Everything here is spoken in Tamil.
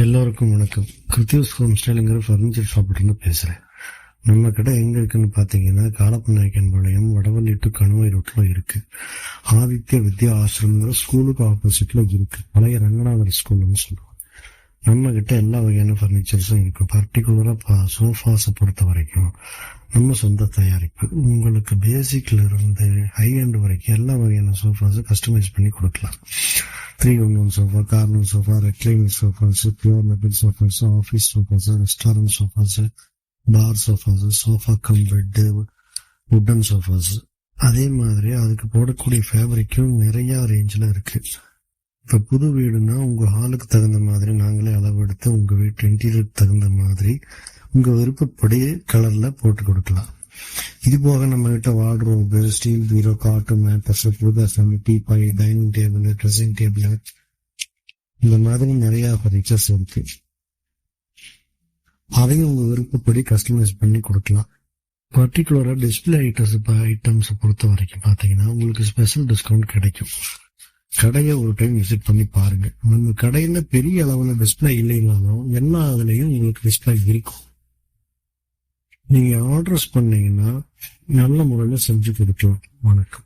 எல்லோருக்கும் வணக்கம். கிருத்திவ்ஸ் ஹோம் ஸ்டைலுங்கிற ஃபர்னிச்சர் ஷாப்லேருந்து பேசுகிறேன். நம்ம கடை எங்கே இருக்குன்னு பார்த்தீங்கன்னா, காலப்பநாயக்கன் பாளையம், வடவள்ளி டு கணுவை ரோட்டில் இருக்குது. ஆதித்ய வித்யா ஆசிரமங்கிற ஸ்கூலுக்கு ஆப்போசிட்டில் இருக்குது. பழைய ரங்கநாதர் ஸ்கூல்னு சொல்லுவாங்க. நம்ம கிட்ட எல்லா வகையான ஃபர்னிச்சர்ஸும் இருக்குது. பர்டிகுலராக சோஃபாஸை பொறுத்த வரைக்கும் நம்ம சொந்த தயாரிப்பு. உங்களுக்கு பேசிக்ல இருந்து ஹை எண்ட் வரைக்கும் எல்லா வகையான சோஃபாஸும் கஸ்டமைஸ் பண்ணி கொடுக்கலாம். 3-in-1 sofa, corner sofa, reclining sofas, pure metal sofas, office sofas, restaurant sofas, bar sofas, sofa cum bed, wooden sofas. அதே மாதிரி அதுக்கு போடக்கூடிய ஃபேப்ரிக்கும் நிறைய ரேஞ்சில் இருக்கு. இப்போ புது வீடுனா உங்கள் ஹாலுக்கு தகுந்த மாதிரி நாங்களே அளவெடுத்து உங்கள் வீட்டு இன்டீரியருக்கு தகுந்த மாதிரி உங்கள் விருப்பப்படி கலரில் போட்டு கொடுக்கலாம். இது போக நம்ம கிட்ட வார்ட்ரோபு, ஸ்டீல் பீரோ, காட்டன் மேட்டர்ஸ், பூதாசம், teapoy, dining table, dressing table, இந்த மாதிரி நிறைய ஃபர்னிச்சர்ஸ் இருக்கு. அதையும் உங்க விருப்பப்படி கஸ்டமைஸ் பண்ணி கொடுக்கலாம். பர்டிகுலரா டிஸ்பிளே ஐட்டம்ஸ் பொறுத்த வரைக்கும் பாத்தீங்கன்னா உங்களுக்கு ஸ்பெஷல் டிஸ்கவுண்ட் கிடைக்கும். கடையை ஒரு டைம் விசிட் பண்ணி பாருங்க. நம்ம கடையில பெரிய அளவுல டிஸ்பிளே இல்லைனாலும் எல்லா இதுலயும் உங்களுக்கு டிஸ்பிளே இருக்கும். நீங்க ஆர்டர்ஸ் பண்ணீங்கன்னா நல்ல முறையில செஞ்சு கொடுக்கலாம். வணக்கம்.